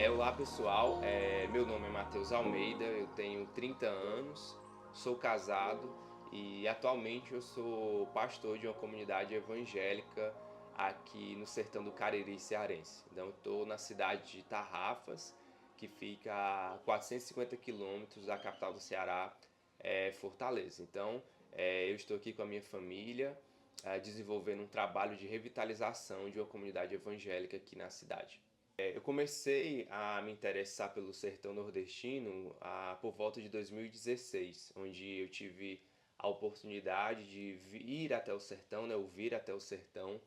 Olá pessoal, meu nome é Matheus Almeida, eu tenho 30 anos, sou casado e atualmente eu sou pastor de uma comunidade evangélica aqui no sertão do Cariri cearense. Então eu estou na cidade de Tarrafas, que fica a 450 quilômetros da capital do Ceará, Fortaleza. Então eu estou aqui com a minha família, desenvolvendo um trabalho de revitalização de uma comunidade evangélica aqui na cidade. Eu comecei a me interessar pelo sertão nordestino por volta de 2016, onde eu tive a oportunidade de ir até o sertão, né, ouvir até o sertão,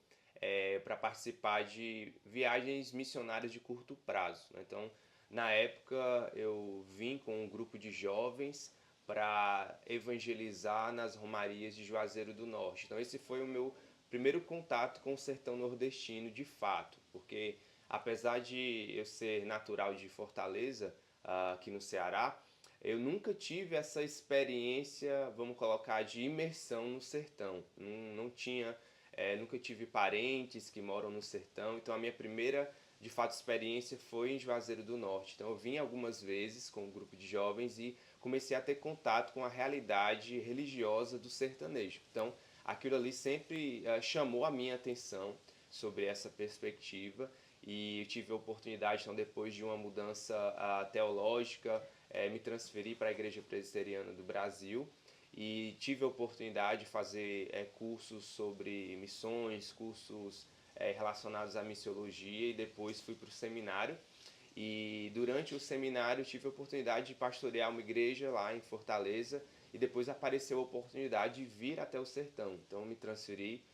para participar de viagens missionárias de curto prazo, né? Então, na época, eu vim com um grupo de jovens para evangelizar nas romarias de Juazeiro do Norte. Então, esse foi o meu primeiro contato com o sertão nordestino de fato, porque apesar de eu ser natural de Fortaleza, aqui no Ceará, eu nunca tive essa experiência, vamos colocar, de imersão no sertão. Não tinha, nunca tive parentes que moram no sertão, então a minha primeira, de fato, experiência foi em Juazeiro do Norte. Então eu vim algumas vezes com um grupo de jovens e comecei a ter contato com a realidade religiosa do sertanejo. Então aquilo ali sempre chamou a minha atenção sobre essa perspectiva e eu tive a oportunidade, então, depois de uma mudança teológica, me transferi para a Igreja Presbiteriana do Brasil e tive a oportunidade de fazer cursos sobre missões, cursos relacionados à missiologia, e depois fui para o seminário. E durante o seminário tive a oportunidade de pastorear uma igreja lá em Fortaleza, e depois apareceu a oportunidade de vir até o sertão. Então me transferi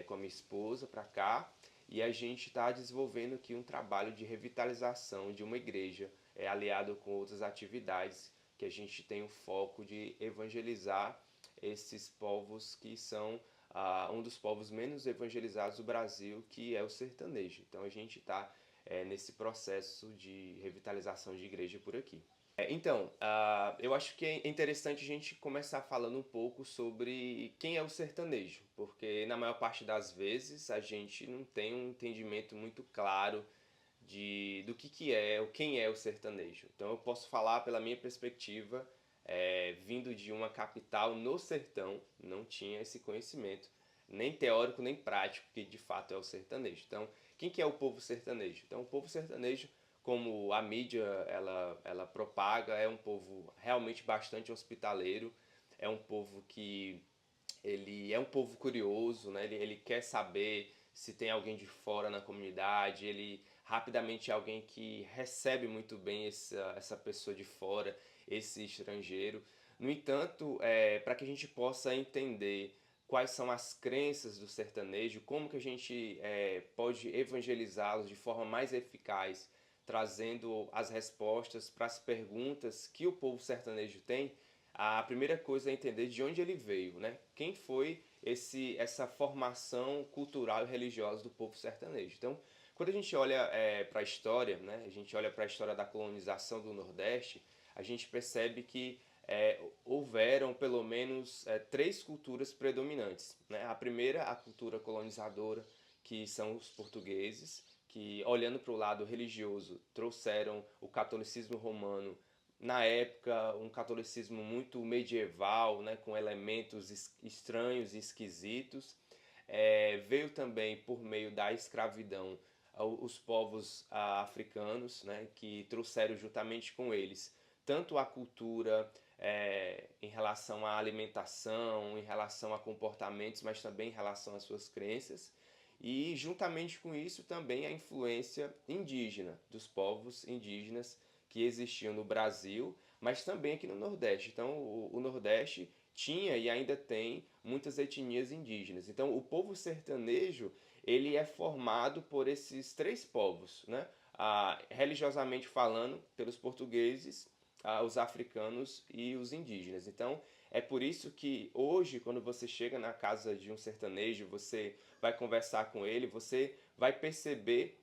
com a minha esposa para cá, e a gente está desenvolvendo aqui um trabalho de revitalização de uma igreja, aliado com outras atividades que a gente tem o foco de evangelizar esses povos que são um dos povos menos evangelizados do Brasil, que é o sertanejo. Então a gente está nesse processo de revitalização de igreja por aqui. Eu acho que é interessante a gente começar falando um pouco sobre quem é o sertanejo, porque na maior parte das vezes a gente não tem um entendimento muito claro do que é, ou quem é o sertanejo. Então eu posso falar pela minha perspectiva, vindo de uma capital no sertão, não tinha esse conhecimento, nem teórico nem prático, que de fato é o sertanejo. Então, quem que é o povo sertanejo? Então, o povo sertanejo, como a mídia ela propaga, é um povo realmente bastante hospitaleiro, é um povo que ele é um povo curioso, né? Ele quer saber se tem alguém de fora na comunidade, ele rapidamente é alguém que recebe muito bem essa pessoa de fora, esse estrangeiro. No entanto, para que a gente possa entender quais são as crenças do sertanejo, como que a gente pode evangelizá-los de forma mais eficaz, trazendo as respostas para as perguntas que o povo sertanejo tem, a primeira coisa é entender de onde ele veio, né? Quem foi essa formação cultural e religiosa do povo sertanejo. Então, quando a gente olha para a história, né? A gente olha para a história da colonização do Nordeste, a gente percebe que houveram pelo menos três culturas predominantes, né? A primeira, a cultura colonizadora, que são os portugueses, que olhando para o lado religioso trouxeram o catolicismo romano, na época um catolicismo muito medieval, né, com elementos estranhos e esquisitos. Veio também por meio da escravidão os povos africanos, né, que trouxeram juntamente com eles tanto a cultura em relação à alimentação, em relação a comportamentos, mas também em relação às suas crenças. E juntamente com isso também a influência indígena, dos povos indígenas que existiam no Brasil, mas também aqui no Nordeste. Então o Nordeste tinha e ainda tem muitas etnias indígenas. Então o povo sertanejo ele é formado por esses três povos, né? Religiosamente falando, pelos portugueses, os africanos e os indígenas. Então é por isso que hoje, quando você chega na casa de um sertanejo, você vai conversar com ele, você vai perceber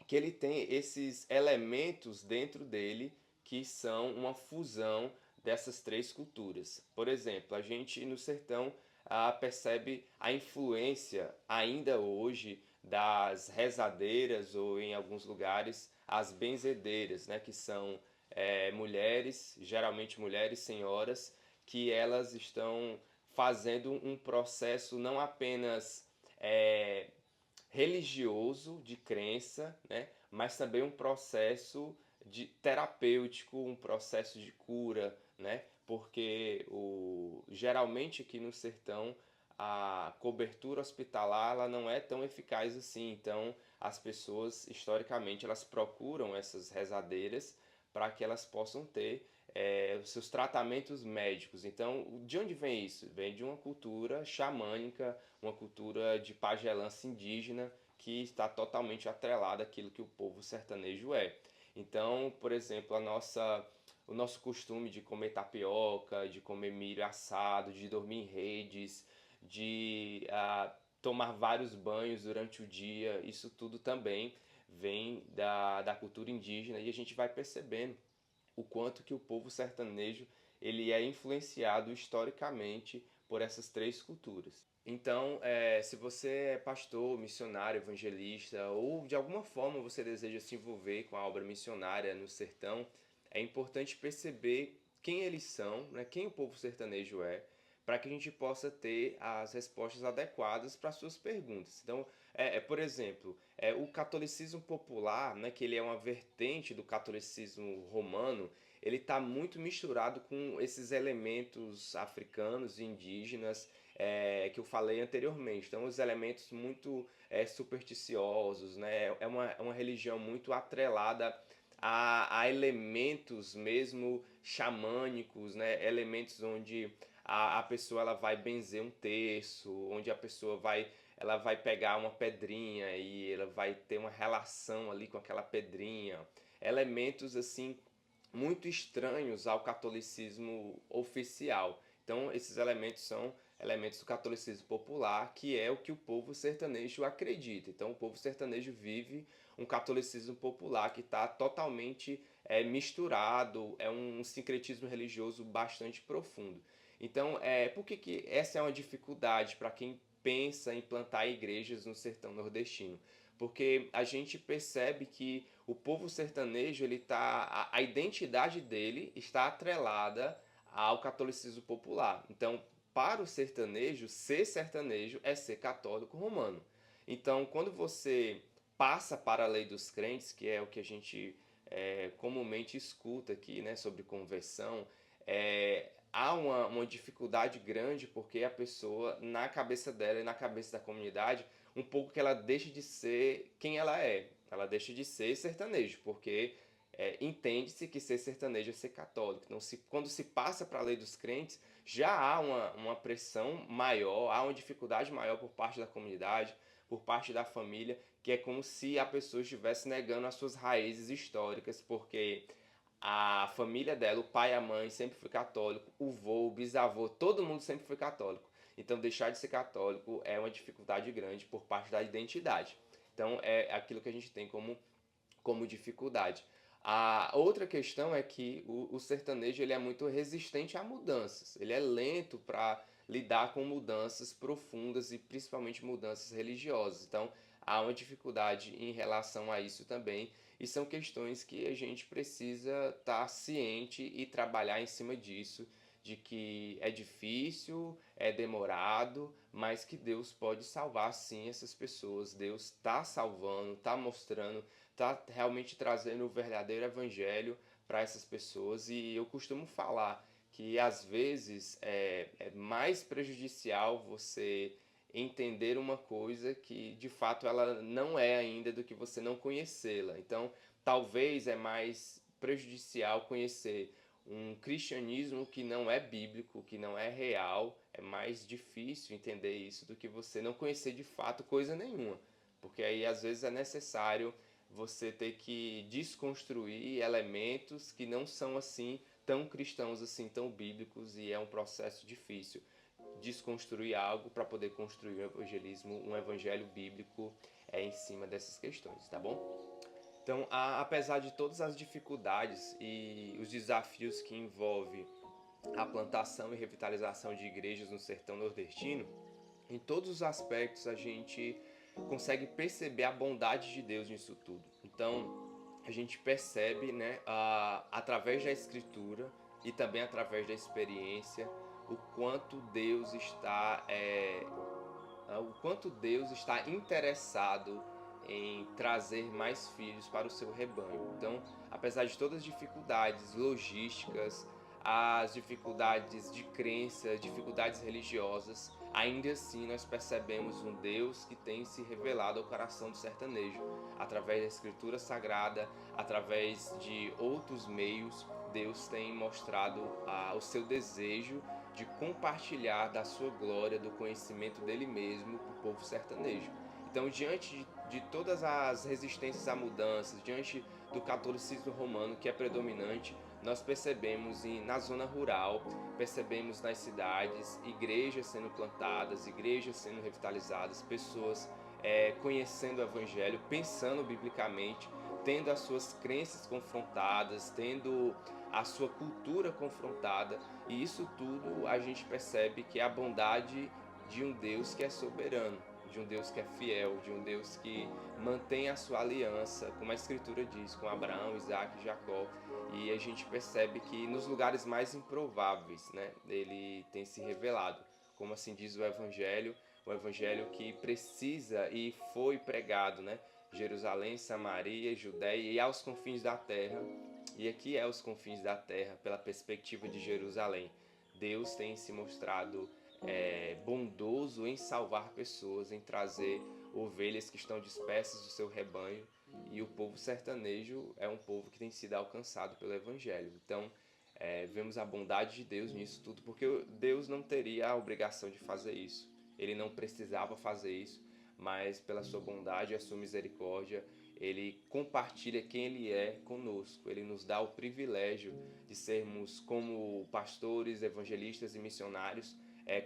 que ele tem esses elementos dentro dele que são uma fusão dessas três culturas. Por exemplo, a gente no sertão percebe a influência ainda hoje das rezadeiras ou em alguns lugares as benzedeiras, né, que são mulheres, geralmente mulheres senhoras, que elas estão fazendo um processo não apenas religioso de crença, né, mas também um processo de terapêutico, um processo de cura, né, porque geralmente aqui no sertão a cobertura hospitalar ela não é tão eficaz assim, então as pessoas historicamente elas procuram essas rezadeiras para que elas possam ter os seus tratamentos médicos. Então, de onde vem isso? Vem de uma cultura xamânica, uma cultura de pagelança indígena que está totalmente atrelada àquilo que o povo sertanejo é. Então, por exemplo, o nosso costume de comer tapioca, de comer milho assado, de dormir em redes, de tomar vários banhos durante o dia, isso tudo também vem da cultura indígena e a gente vai percebendo o quanto que o povo sertanejo ele é influenciado historicamente por essas três culturas. Então, se você é pastor, missionário, evangelista ou de alguma forma você deseja se envolver com a obra missionária no sertão, é importante perceber quem eles são, né, quem o povo sertanejo é, para que a gente possa ter as respostas adequadas para as suas perguntas. Então, por exemplo, o catolicismo popular, né, que ele é uma vertente do catolicismo romano, ele está muito misturado com esses elementos africanos e indígenas que eu falei anteriormente. Então, os elementos muito supersticiosos, né? É uma religião muito atrelada a elementos mesmo xamânicos, né? Elementos onde a pessoa ela vai benzer um terço, onde a pessoa ela vai pegar uma pedrinha e ela vai ter uma relação ali com aquela pedrinha. Elementos assim muito estranhos ao catolicismo oficial. Então, esses elementos são elementos do catolicismo popular, que é o que o povo sertanejo acredita. Então, o povo sertanejo vive um catolicismo popular que está totalmente misturado, é um sincretismo religioso bastante profundo. Então, por que essa é uma dificuldade para quem pensa em plantar igrejas no sertão nordestino? Porque a gente percebe que o povo sertanejo, a identidade dele está atrelada ao catolicismo popular. Então, para o sertanejo, ser sertanejo é ser católico romano. Então, quando você passa para a lei dos crentes, que é o que a gente comumente escuta aqui, né, sobre conversão, há uma dificuldade grande porque a pessoa, na cabeça dela e na cabeça da comunidade, um pouco que ela deixa de ser quem ela é. Ela deixa de ser sertanejo, porque entende-se que ser sertanejo é ser católico. Então, quando se passa para a lei dos crentes, já há uma pressão maior, há uma dificuldade maior por parte da comunidade, por parte da família, que é como se a pessoa estivesse negando as suas raízes históricas, porque a família dela, o pai e a mãe sempre foi católico, o vô, o bisavô, todo mundo sempre foi católico. Então deixar de ser católico é uma dificuldade grande por parte da identidade. Então é aquilo que a gente tem como dificuldade. A outra questão é que o sertanejo ele é muito resistente a mudanças. Ele é lento para lidar com mudanças profundas e principalmente mudanças religiosas. Então há uma dificuldade em relação a isso também. E são questões que a gente precisa estar ciente e trabalhar em cima disso, de que é difícil, é demorado, mas que Deus pode salvar sim essas pessoas. Deus está salvando, está mostrando, está realmente trazendo o verdadeiro evangelho para essas pessoas. E eu costumo falar que às vezes é mais prejudicial você entender uma coisa que de fato ela não é ainda do que você não conhecê-la. Então, talvez é mais prejudicial conhecer um cristianismo que não é bíblico, que não é real. É mais difícil entender isso do que você não conhecer de fato coisa nenhuma. Porque aí às vezes é necessário você ter que desconstruir elementos que não são assim tão cristãos, assim tão bíblicos, e é um processo difícil desconstruir algo para poder construir um evangelismo, um evangelho bíblico em cima dessas questões, tá bom? Então, apesar de todas as dificuldades e os desafios que envolve a plantação e revitalização de igrejas no sertão nordestino, em todos os aspectos a gente consegue perceber a bondade de Deus nisso tudo. Então, a gente percebe, né, através da Escritura e também através da experiência, o quanto Deus está, o quanto Deus está interessado em trazer mais filhos para o seu rebanho. Então, apesar de todas as dificuldades logísticas, as dificuldades de crença, dificuldades religiosas, ainda assim nós percebemos um Deus que tem se revelado ao coração do sertanejo, através da Escritura Sagrada, através de outros meios. Deus tem mostrado o seu desejo de compartilhar da sua glória, do conhecimento dele mesmo para o povo sertanejo. Então, diante de todas as resistências a mudanças, diante do catolicismo romano que é predominante, nós percebemos na zona rural, percebemos nas cidades, igrejas sendo plantadas, igrejas sendo revitalizadas, pessoas conhecendo o Evangelho, pensando biblicamente, tendo as suas crenças confrontadas, tendo a sua cultura confrontada, e isso tudo a gente percebe que é a bondade de um Deus que é soberano, de um Deus que é fiel, de um Deus que mantém a sua aliança, como a Escritura diz, com Abraão, Isaac e Jacó. E a gente percebe que nos lugares mais improváveis, né, ele tem se revelado, como assim diz o evangelho que precisa e foi pregado, né, Jerusalém, Samaria, Judéia e aos confins da terra. E aqui é os confins da terra, pela perspectiva de Jerusalém. Deus tem se mostrado bondoso em salvar pessoas, em trazer ovelhas que estão dispersas do seu rebanho, e o povo sertanejo é um povo que tem sido alcançado pelo Evangelho. Então, vemos a bondade de Deus nisso tudo, porque Deus não teria a obrigação de fazer isso, ele não precisava fazer isso, mas pela sua bondade e a sua misericórdia, ele compartilha quem ele é conosco, ele nos dá o privilégio de sermos, como pastores, evangelistas e missionários,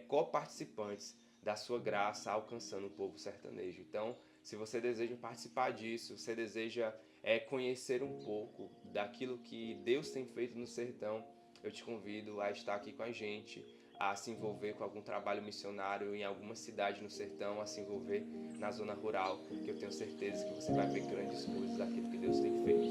coparticipantes da sua graça alcançando o povo sertanejo. Então, se você deseja participar disso, você deseja conhecer um pouco daquilo que Deus tem feito no sertão, eu te convido a estar aqui com a gente, a se envolver com algum trabalho missionário em alguma cidade no sertão, a se envolver na zona rural, que eu tenho certeza que você vai ver grandes coisas daquilo que Deus tem feito.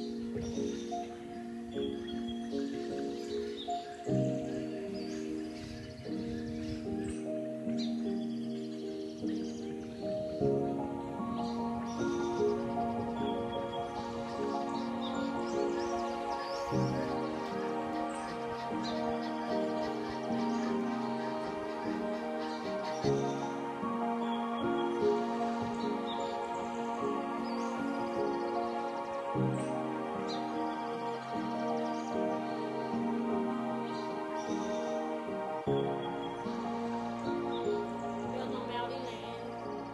Meu nome é Aurilene,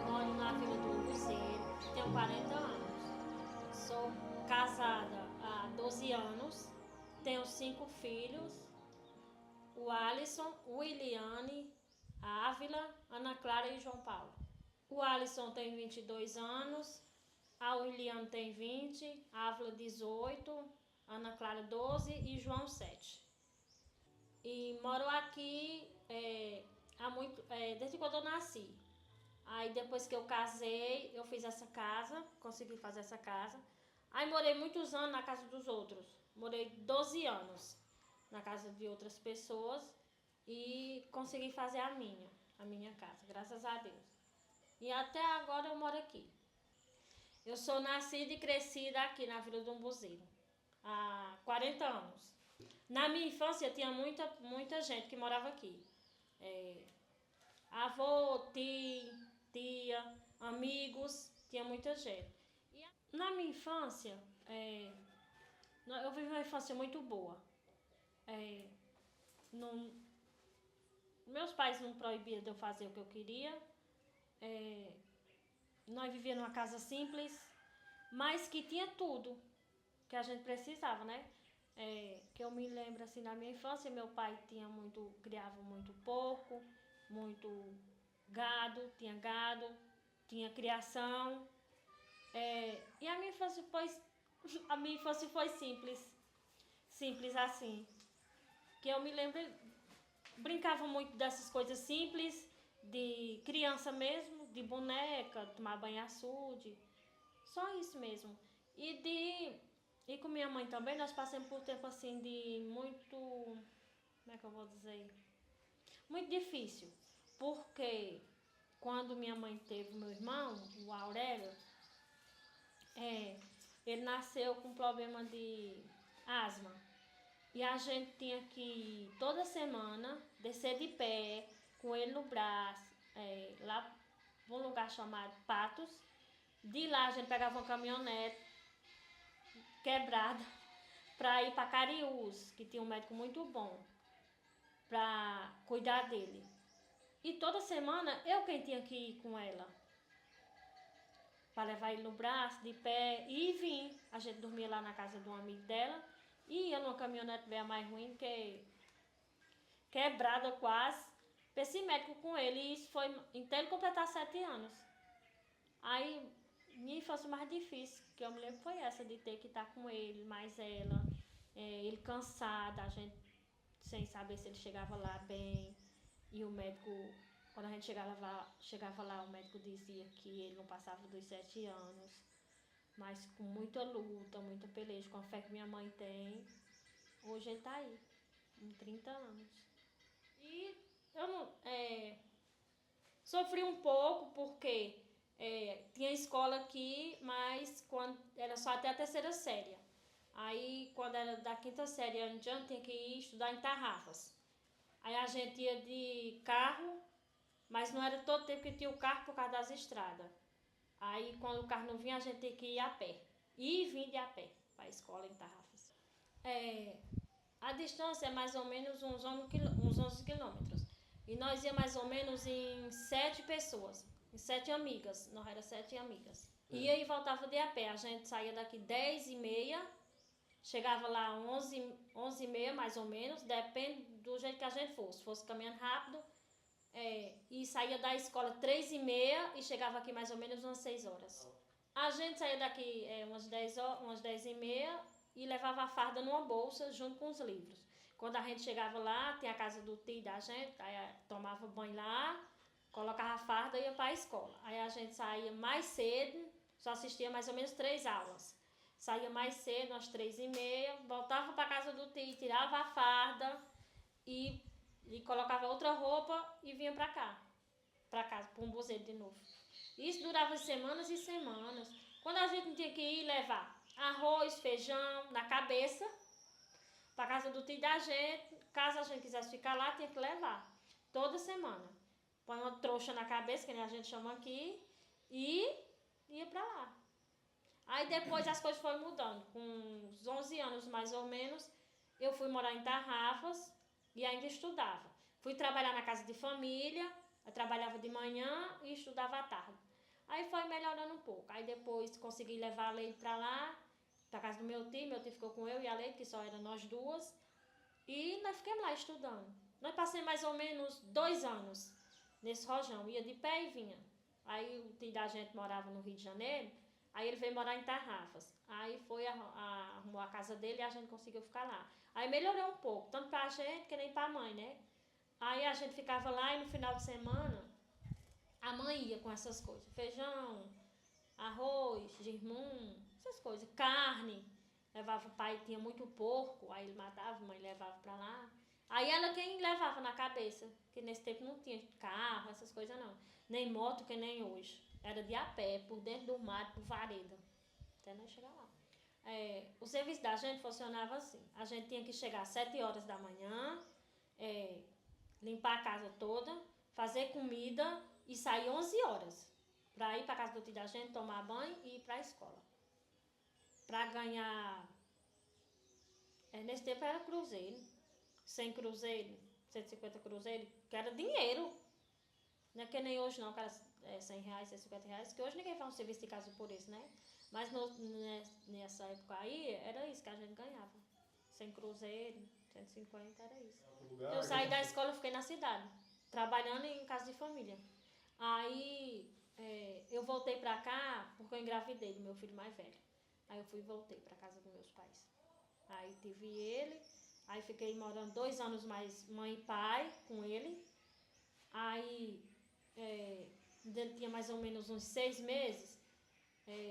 moro na Vila do Umbuzeiro, tenho 40 anos. Sou casada há 12 anos, tenho 5 filhos, o Alisson, o Williane, a Ávila, Ana Clara e João Paulo. O Alisson tem 22 anos, a Williane tem 20, a Ávila 18, a Ana Clara 12 e João 7. E moro aqui desde quando eu nasci. Aí depois que eu casei, eu fiz essa casa, consegui fazer essa casa. Aí morei muitos anos na casa dos outros. Morei 12 anos na casa de outras pessoas e consegui fazer a minha casa, graças a Deus. E até agora eu moro aqui. Eu sou nascida e crescida aqui na Vila do Umbuzeiro, há 40 anos. Na minha infância tinha muita gente que morava aqui. Avô, tia, amigos, tinha muita gente. Na minha infância, eu vivi uma infância muito boa. Não, meus pais não proibiam de eu fazer o que eu queria. Nós vivíamos numa casa simples, mas que tinha tudo que a gente precisava, né? Que eu me lembro assim, na minha infância, meu pai criava muito porco, muito gado, tinha criação. E a minha infância foi simples assim. Que eu me lembro, brincava muito dessas coisas simples, de criança mesmo, de boneca, tomar banho açude, só isso mesmo. E E com minha mãe também, nós passamos por tempo assim de muito, como é que eu vou dizer? Muito difícil. Porque quando minha mãe teve meu irmão, o Aurélio, é, ele nasceu com problema de asma. E a gente tinha que toda semana descer de pé, com ele no braço, lá num lugar chamado Patos. De lá a gente pegava uma caminhonete quebrada para ir para Cariús, que tinha um médico muito bom para cuidar dele. E toda semana eu quem tinha que ir com ela, para levar ele no braço, de pé, e vim. A gente dormia lá na casa de um amigo dela, e ia numa caminhonete bem mais ruim, que quebrada quase, para esse médico com ele. E isso foi até ele completar 7 anos. Aí, minha infância mais difícil, que eu me lembro, foi essa, de ter que estar com ele, mais ela, ele cansado, a gente sem saber se ele chegava lá bem. E o médico, quando a gente chegava lá, o médico dizia que ele não passava dos 7 anos. Mas com muita luta, muita peleja, com a fé que minha mãe tem, hoje ele tá aí, com 30 anos. E eu não, sofri um pouco porque tinha escola aqui, mas quando era só até a terceira série. Aí, quando era da quinta série em diante, tinha que ir estudar em Tarrafas. Aí a gente ia de carro, mas não era todo tempo que tinha o carro por causa das estradas. Aí, quando o carro não vinha, a gente tinha que ir a pé. Ir e vir de a pé para a escola em Tarrafas. A distância é mais ou menos uns 11 quilômetros. E nós ia mais ou menos em 7 pessoas, em 7 amigas. Nós era 7 amigas. Ia e voltava de a pé. A gente saía daqui 10h30, chegava lá 11h30 mais ou menos, depende do jeito que a gente fosse. Se fosse caminhando rápido, e saía da escola 3h30 e chegava aqui mais ou menos umas 6 horas. A gente saía daqui umas 10h30 e levava a farda numa bolsa junto com os livros. Quando a gente chegava lá, tinha a casa do tio da gente, aí tomava banho lá, colocava a farda e ia para a escola. Aí a gente saía mais cedo, só assistia mais ou menos 3 aulas. Saía mais cedo, às 3h30, voltava para a casa do tio, tirava a farda e colocava outra roupa e vinha para cá, para casa, para um buzeiro de novo. Isso durava semanas e semanas. Quando a gente tinha que ir levar arroz, feijão na cabeça, para casa do tio da gente, caso a gente quisesse ficar lá, tinha que levar, toda semana. Põe uma trouxa na cabeça, que nem a gente chama aqui, e ia para lá. Aí depois as coisas foram mudando. Com uns 11 anos mais ou menos, eu fui morar em Tarrafas e ainda estudava. Fui trabalhar na casa de família, eu trabalhava de manhã e estudava à tarde. Aí foi melhorando um pouco. Aí depois consegui levar a Leide para lá, para casa do meu tio ficou com eu e a Leide, que só eram nós duas. E nós ficamos lá estudando. Nós passamos mais ou menos 2 anos nesse rojão, ia de pé e vinha. Aí o tio da gente morava no Rio de Janeiro, aí ele veio morar em Tarrafas. Aí arrumou a casa dele e a gente conseguiu ficar lá. Aí melhorou um pouco, tanto pra gente que nem pra mãe, né? Aí a gente ficava lá e no final de semana a mãe ia com essas coisas. Feijão, arroz, girmum, essas coisas. Carne. Levava o pai, tinha muito porco, aí ele matava, a mãe levava pra lá. Aí ela quem levava na cabeça, que nesse tempo não tinha carro, essas coisas não. Nem moto, que nem hoje. Era de a pé, por dentro do mato, por vareda. Até nós chegar lá. O serviço da gente funcionava assim. A gente tinha que chegar às 7 horas da manhã, limpar a casa toda, fazer comida e sair 11 horas. Para ir para casa do tio da gente, tomar banho e ir para a escola. Para ganhar... nesse tempo era cruzeiro. 100 cruzeiro, 150 cruzeiro, que era dinheiro. Não é que nem hoje não, que era R$100, R$150, que hoje ninguém faz um serviço de casa por isso, né? Mas nessa época aí, era isso que a gente ganhava. 100 cruzeiro, 150, era isso. Eu saí da escola e fiquei na cidade, trabalhando em casa de família. Aí eu voltei pra cá porque eu engravidei do meu filho mais velho. Aí eu voltei pra casa dos meus pais. Aí tive ele, aí fiquei morando 2 anos mais mãe e pai com ele. Aí ele tinha mais ou menos uns 6 meses.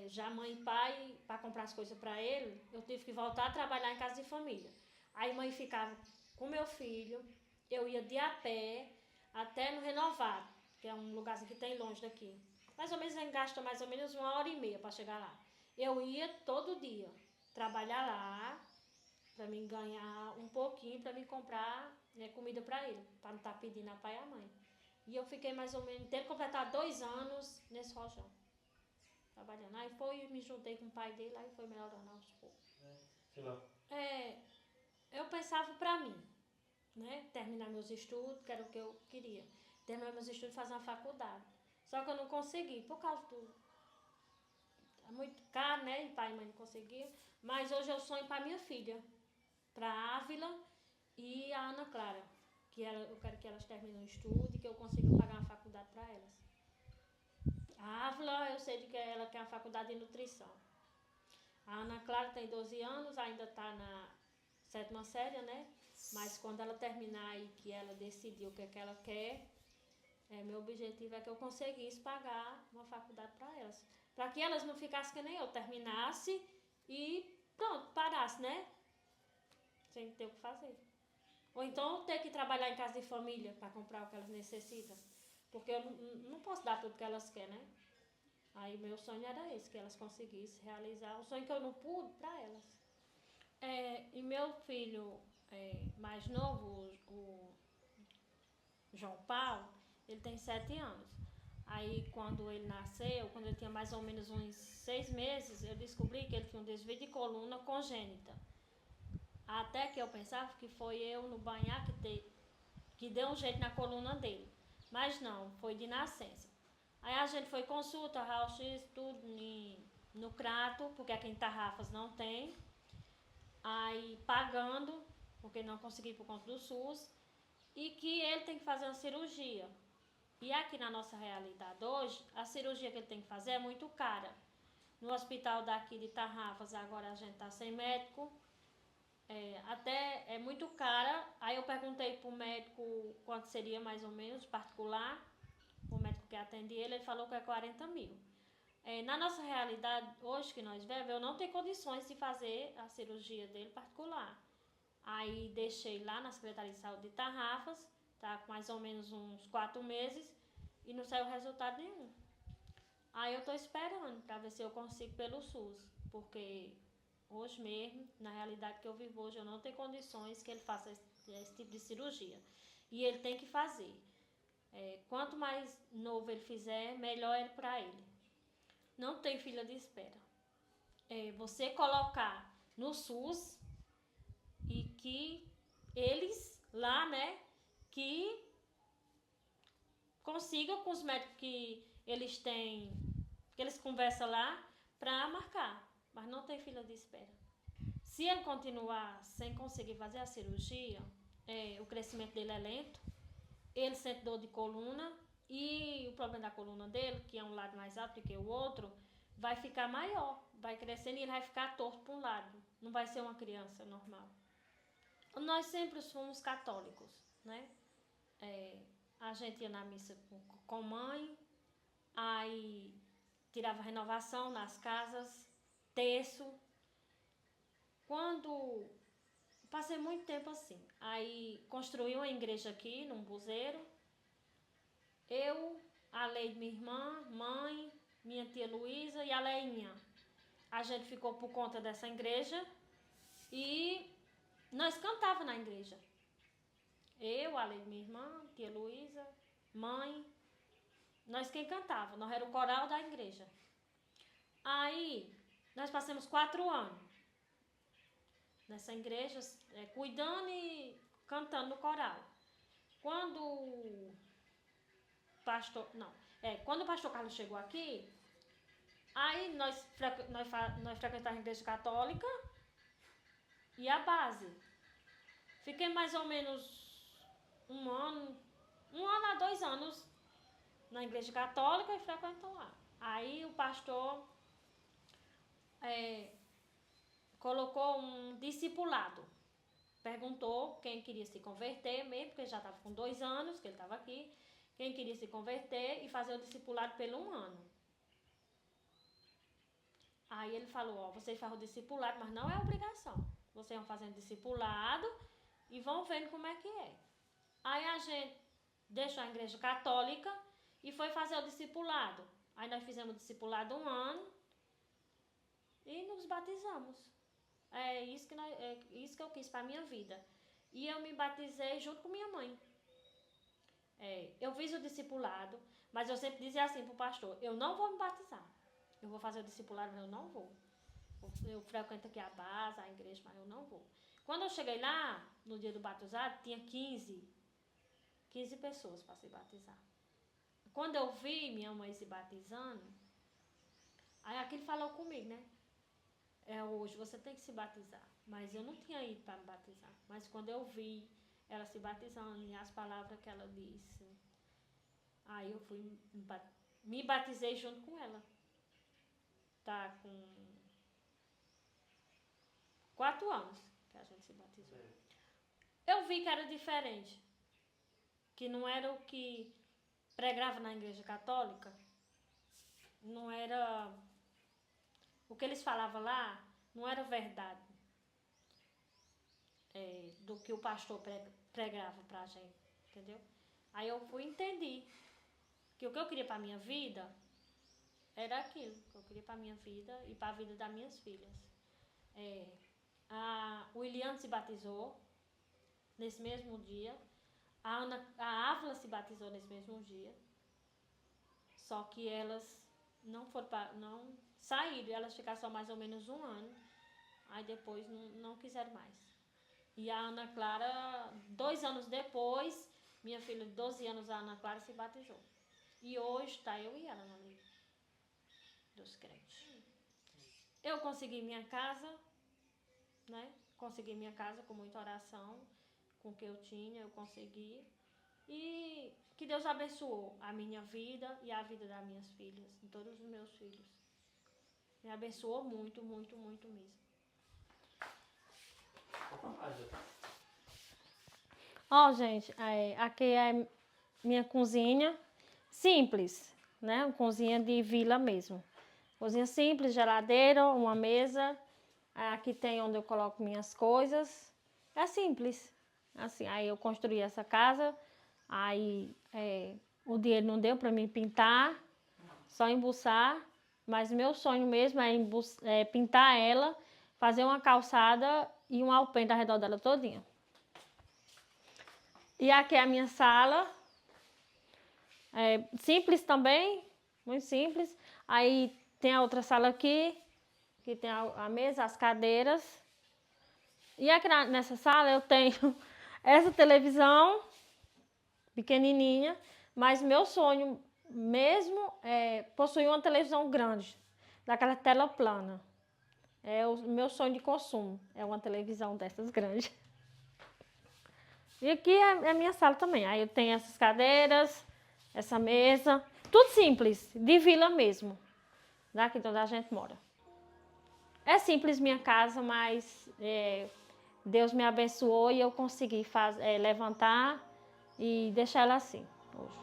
já mãe e pai, para comprar as coisas para ele, eu tive que voltar a trabalhar em casa de família. Aí mãe ficava com meu filho, eu ia de a pé até no Renovado, que é um lugarzinho que tem longe daqui. Mais ou menos a gente gasta mais ou menos 1h30 para chegar lá. Eu ia todo dia trabalhar lá, para mim ganhar um pouquinho, para mim comprar comida para ele, para não estar pedindo a pai e a mãe. E eu fiquei mais ou menos, teve que completar 2 anos nesse rojão, trabalhando. Aí me juntei com o pai dele, aí foi melhorando aos poucos. Eu pensava para mim, né, terminar meus estudos, que era o que eu queria. Terminar meus estudos e fazer uma faculdade. Só que eu não consegui, por causa do... É muito caro, né, e pai e mãe não conseguiam. Mas hoje eu sonho para minha filha, para a Ávila e a Ana Clara, eu quero que elas terminem o estudo e que eu consiga pagar uma faculdade para elas. A Ávila, eu sei de que ela quer uma faculdade de nutrição. A Ana Clara tem 12 anos, ainda está na 7ª série, né? Mas quando ela terminar e que ela decidir o que é que ela quer, meu objetivo é que eu conseguisse pagar uma faculdade para elas. Para que elas não ficassem que nem eu, terminasse e pronto, parasse, né? Sem ter o que fazer. Ou então ter que trabalhar em casa de família para comprar o que elas necessitam. Porque eu não posso dar tudo que elas querem, né? Aí meu sonho era esse, que elas conseguissem realizar o sonho que eu não pude para elas. E meu filho mais novo, o João Paulo, ele tem 7 anos. Aí quando ele nasceu, quando ele tinha mais ou menos uns 6 meses, eu descobri que ele tinha um desvio de coluna congênita. Até que eu pensava que foi eu no banhar que deu um jeito na coluna dele. Mas não, foi de nascença. Aí a gente foi consulta, raio-x, tudo no Crato, porque aqui em Tarrafas não tem. Aí pagando, porque não consegui por conta do SUS. E que ele tem que fazer uma cirurgia. E aqui na nossa realidade hoje, a cirurgia que ele tem que fazer é muito cara. No hospital daqui de Tarrafas, agora a gente está sem médico. Até é muito cara. Aí eu perguntei pro médico quanto seria mais ou menos, particular. O médico que atende ele falou que é 40 mil. Na nossa realidade, hoje que nós vivemos, eu não tenho condições de fazer a cirurgia dele particular. Aí deixei lá na Secretaria de Saúde de Tarrafas, tá com mais ou menos uns 4 meses e não saiu resultado nenhum. Aí eu tô esperando para ver se eu consigo pelo SUS, porque hoje mesmo, na realidade que eu vivo hoje, eu não tenho condições que ele faça esse tipo de cirurgia. E ele tem que fazer. Quanto mais novo ele fizer, melhor é para ele. Não tem fila de espera. Você colocar no SUS e que eles lá, né, que consigam com os médicos que eles têm, que eles conversam lá para marcar. Mas não tem fila de espera. Se ele continuar sem conseguir fazer a cirurgia, o crescimento dele é lento, ele sente dor de coluna e o problema da coluna dele, que é um lado mais alto do que o outro, vai ficar maior, vai crescendo e ele vai ficar torto para um lado, não vai ser uma criança normal. Nós sempre fomos católicos, né? A gente ia na missa com mãe, aí tirava renovação nas casas, terço. Quando passei muito tempo assim, aí construí uma igreja aqui, num buzeiro. Eu, a Leide, minha irmã, mãe, minha tia Luísa e a Leinha. A gente ficou por conta dessa igreja e nós cantava na igreja. Eu, a Leide, minha irmã, tia Luísa, mãe, nós quem cantava, nós era o coral da igreja. Aí, nós passamos 4 anos nessa igreja, cuidando e cantando no coral. Quando o pastor Carlos chegou aqui, aí nós frequentávamos a igreja católica e a base. Fiquei mais ou menos 1 ano a 2 anos na igreja católica e frequentou lá. Aí o pastor colocou um discipulado. Perguntou quem queria se converter mesmo, porque já estava com 2 anos que ele estava aqui. Quem queria se converter e fazer o discipulado pelo 1 ano. Aí ele falou, ó, vocês fazem o discipulado, mas não é obrigação. Vocês vão fazendo discipulado e vão vendo como é que é. Aí a gente deixou a igreja católica e foi fazer o discipulado. Aí nós fizemos o discipulado 1 ano e nos batizamos. É isso que eu quis para a minha vida. E eu me batizei junto com minha mãe. Eu fiz o discipulado, mas eu sempre dizia assim pro pastor, eu não vou me batizar. Eu vou fazer o discipulado, mas eu não vou. Eu frequento aqui a base, a igreja, mas eu não vou. Quando eu cheguei lá, no dia do batizado, tinha 15 pessoas para se batizar. Quando eu vi minha mãe se batizando, aí aquele falou comigo, né? Hoje você tem que se batizar. Mas eu não tinha ido para me batizar. Mas quando eu vi ela se batizando e as palavras que ela disse, aí eu fui, me batizei junto com ela. Tá com 4 anos que a gente se batizou. Eu vi que era diferente. Que não era o que pregava na igreja católica. Não era... O que eles falavam lá não era verdade. Do que o pastor pregava pra gente. Entendeu? Aí eu fui e entendi que o que eu queria pra minha vida era aquilo que eu queria para a minha vida e para a vida das minhas filhas. O Iliano se batizou nesse mesmo dia. A Ávila se batizou nesse mesmo dia. Só que elas não saíram. Elas ficaram só mais ou menos 1 ano. Aí depois não quiseram mais. E a Ana Clara, 2 anos depois, minha filha de 12 anos, a Ana Clara, se batizou. E hoje está eu e ela na livre dos crentes. Eu consegui minha casa, né? Consegui minha casa com muita oração, com o que eu tinha, eu consegui. E que Deus abençoou a minha vida e a vida das minhas filhas, de todos os meus filhos. Me abençoou muito, muito, muito mesmo. Ó, gente, aqui é minha cozinha simples, né? Uma cozinha de vila mesmo. Cozinha simples, geladeira, uma mesa. Aqui tem onde eu coloco minhas coisas. É simples. Assim, aí eu construí essa casa. Aí o dinheiro não deu para mim pintar, só embuçar. Mas meu sonho mesmo é pintar ela, fazer uma calçada e um alpendre ao redor dela todinha. E aqui é a minha sala. Simples também, muito simples. Aí tem a outra sala aqui, que tem a mesa, as cadeiras. E aqui nessa sala eu tenho essa televisão pequenininha, mas meu sonho mesmo é possuir uma televisão grande, daquela tela plana. É o meu sonho de consumo, é uma televisão dessas grandes. E aqui é a minha sala também. Aí eu tenho essas cadeiras, essa mesa, tudo simples, de vila mesmo, daqui de onde a gente mora. É simples minha casa, mas Deus me abençoou e eu consegui levantar e deixar ela assim hoje.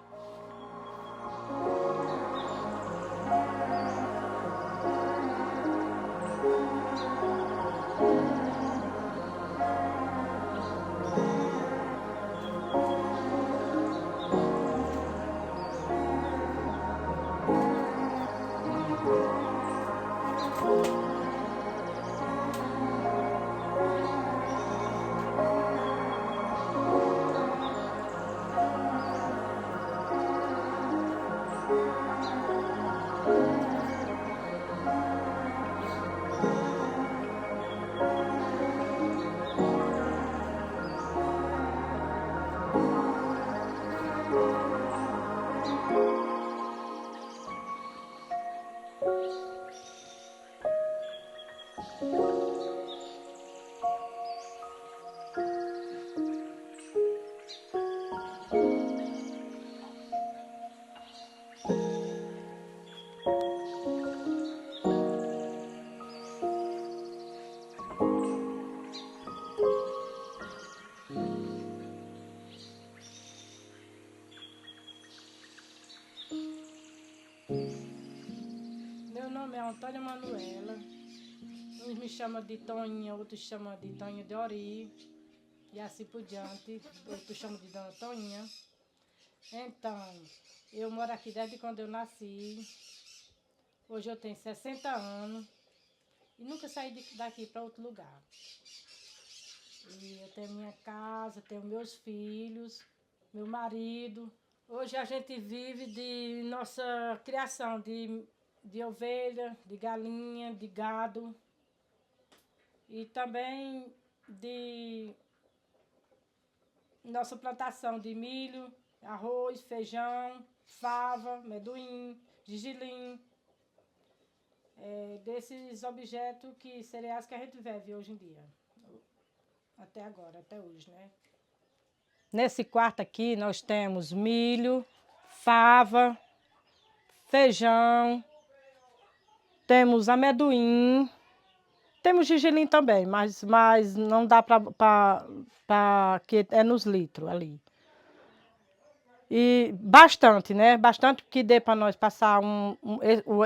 é Antônia Manuela. Uns me chamam de Toninha, outros chamam de Toninha de Ori. E assim por diante. Outros chamam de Dona Toninha. Então, eu moro aqui desde quando eu nasci. Hoje eu tenho 60 anos. E nunca saí daqui para outro lugar. E eu tenho minha casa, tenho meus filhos, meu marido. Hoje a gente vive de nossa criação de ovelha, de galinha, de gado. E também de nossa plantação de milho, arroz, feijão, fava, amendoim, gergelim. Desses objetos cereais que a gente vive hoje em dia. Até agora, até hoje, né? Nesse quarto aqui nós temos milho, fava, feijão, temos amendoim, temos gergelim também, mas não dá para que é nos litros ali. E bastante, né? Bastante que dê para nós passar